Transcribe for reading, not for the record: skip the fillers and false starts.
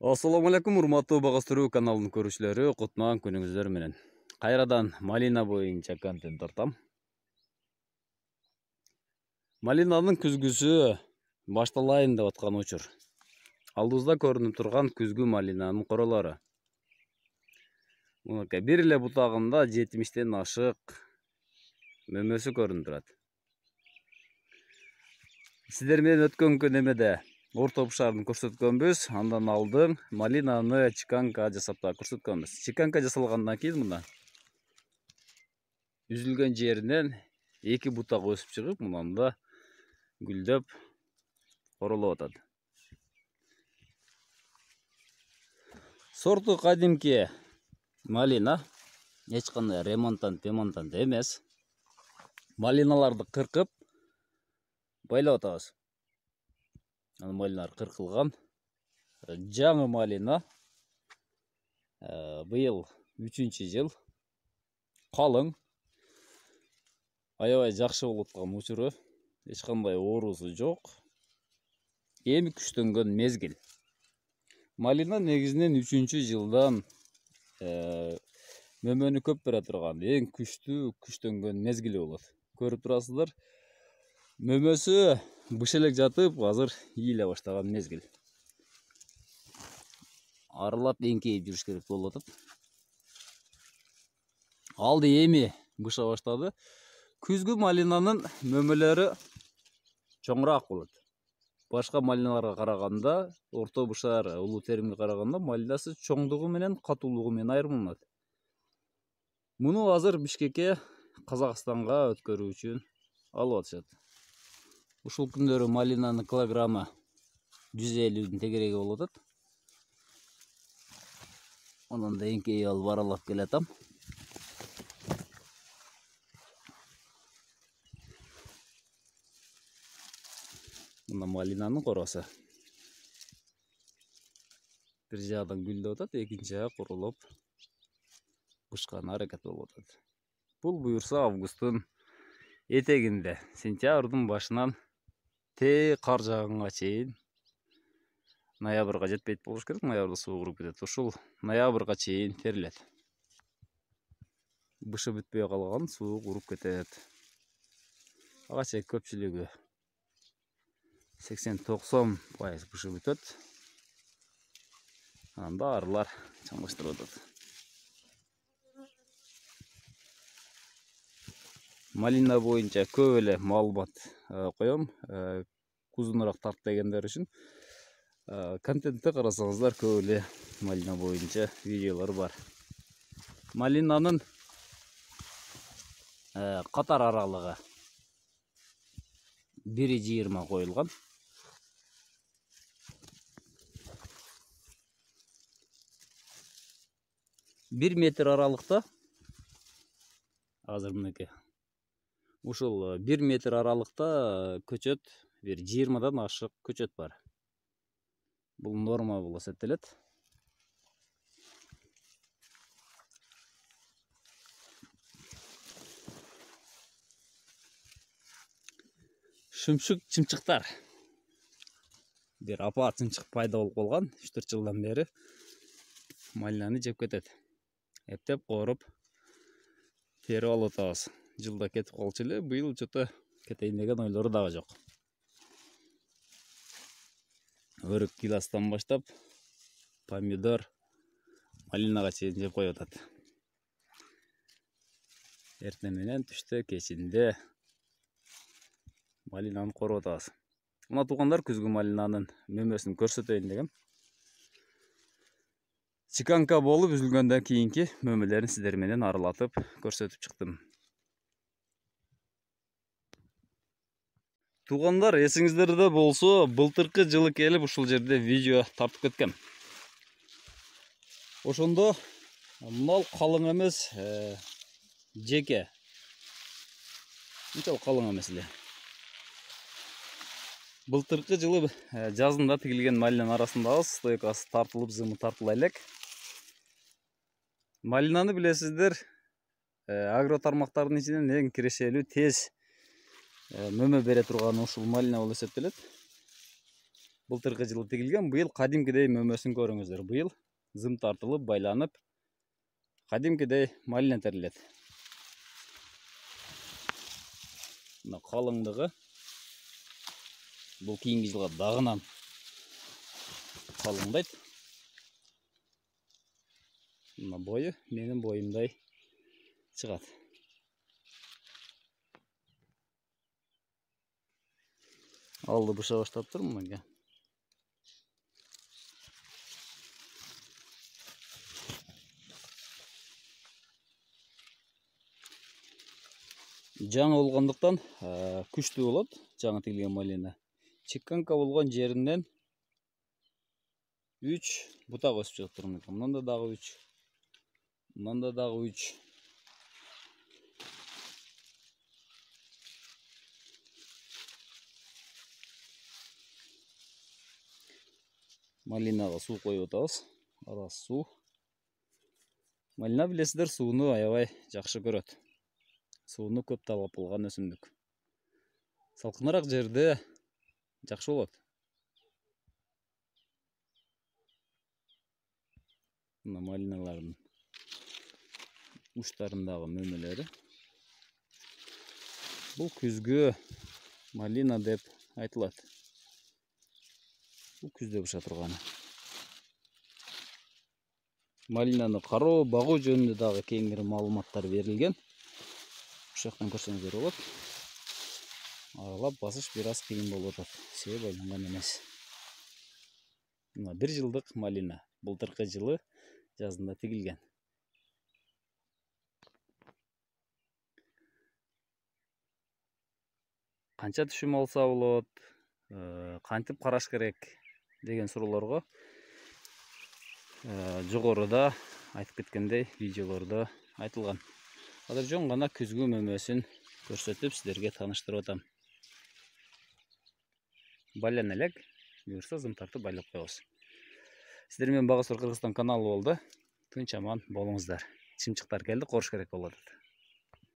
Ассаламу алейкум, урматтуу Багастыруу каналынын көрүүчүлөрү, кутман күнүңүздөр менен. Кайрадан малина боюнча контент тартам. Малинанын күзгүсү башталайын деп аткан учур. Алдыбызда көрүнүп турган күзгү малинанын королору. Мынакей бир эле бутагында 70тен ашык мөмөсү көрүнүп турат. Сиздер менен өткөнкү немеде орто бушарын көрсөткөнбүз, андан алдын малинаны чиканка жасап да көрсөткөнбүз. Чиканка жасалгандан кийин мына үзүлгөн жеринен эки бутак өсүп чыгып, мында гүлдөп королоп атат. Сорту кадимки малина, эч кандай ремонтант эмес. Малиналарды кыркып байлап атабыз. Малиналар кыркылган. Жаңы малина. Быйыл 3-чү жыл. Калың. Аябай жакшы болуп аткан учуру. Эч кандай оорусу жок. Эми күчтөнгөн мезгил. Малина негизинен 3-чү жылдан мөмөнү көп бере турган эң күчтөнгөн мезгили болот. Көрүп турасыздар. Мөмөсү бышелек жатып, азыр ийиле баштаган мезгил. Аралап эңкейип жүрүш керек болуп атат. Алды эми быша баштады. Күзгү малинанын мөмөлөрү чоңураак болот. Башка малиналарга караганда, орто бушар, улуу теримге караганда малинасы чоңдугу менен катуулугу менен айырмаланат. Муну азыр Бишкекке, Казакстанга өткөрүү үчүн алып атышат. Ушул күндөрү малинанын килограммы 150 тегереги болуп атат. Анан да эңкейип алып аралап келатам. Мына малинанын коросу. Бир жагдан гүлдөп атат, экинчи жагы королоп бышкана аракет болуп атат. Бул буюрса августтун этегинде, сентябрдын башынан кар жааганга чейин, ноябрга жетпейт болуш керек, ноябрда суук уруп кетет. Ушул ноябрга чейин терилет. Бышы бүтпөй калган, суук уруп кетет. Ага чейин көпчүлүгү 80-90% бышы бүтөт. Анда арылар чаңдаштырып атат. Малина боюнча көп эле маалымат коем. Узунураак тарт дегендер үчүн контентти карасаңыздар, көп эле малина боюнча видеолор бар. Малинанын катар аралыгы 1,20 коюлган. Бир метр аралыкта азыр мынакей. Ушул 1 метр аралыкта көчөт, бир 20дан ашык көчөт бар. Бул норма болуп эсептелет. Шүмшүк чымчыктар. Бир апа чымчык пайда болуп калган 3-4 жылдан бери. Малинаны жеп кетет. Эптеп кооруп терип алып атабыз. Жылда кетип калчу эле, быйыл чото кетейин деген ойлору дагы жок. Өрүк гиластан баштап помидор, малинага чейин жеп коюп атат. Эртең менен, түштө, кечинде малинаны кооруп атабыз. Мына туугандар, күзгү малинанын мөмөсүн көрсөтөйүн дегем. Чиканка болуп үзүлгөндөн кийинки мөмөлөрүн сиздер менен аралатып көрсөтүп чыктым. Туугандар, эсиңиздерде болсо, былтыркы жылы келип ушул жерде видео тартып кеткем. Ошондо мал калың эмес, жеке. Мынчалык калың эмес эле. Былтыркы жылы жазында тигилген малинанын арасындагы стойкасы тартылып, зымы тартыла элек. Малинаны билесиздер, агро тармактардын ичинен эң кирешелүү, тез мөмө бере турган ушул малина болуп эсептелет. былтырғы жылы тигилген. Быйыл кадимкидей мөмөсүн көрүңүздөр. Быйыл зым тартылып, байланып, кадимкидей малина терилет. Мына калыңдыгы бул кийинки жылга дагынан калыңдайт. Мына бою менин боюмдай чыгат. Алды быша баштаптыр мынага. Жаңы болгондуктан күчтүү болот. Жаңы тигилген малина. Чеканка болгон жеринен 3 бутак өсүп чыгыптыр. Мындан да дагы 3. Мындан да дагы 3. Малинага суу коюп атабыз. Арасы суу. Малина билесиздер, сууну аябай жакшы көрөт. Сууну көп талап кылган өсүмдүк. Салкыныраак жерде жакшы болот. Мына малиналардын учтарындагы мөмөлөрү. Бул күзгү малина деп айтылат. Бул күздө быша турганы. Малинаны кароо, багуу жөнүндө дагы кеңири маалыматтар берилген. Ушул жактан көрсөңүздөр болот. Аралап басыш бир аз кыйын болуп атат. Себеби байланган эмес. Мына 1 жылдык малина. Былтыркы жылы жазында тигилген. Канча түшүм алса болот, кантип караш керек деген суроолорго жогоруда айтып кеткендей видеолордо айтылган. Азыр жөн гана күзгү мөмөсүн көрсөтүп сиздерге тааныштырып атам. Байлана элек, буюрса зым тартып байлап коебуз. Сиздер менен Багасор Кыргызстан каналы болду. Тынч аман болуңуздар. Чымчыктар келди, коруш керек болуп атат.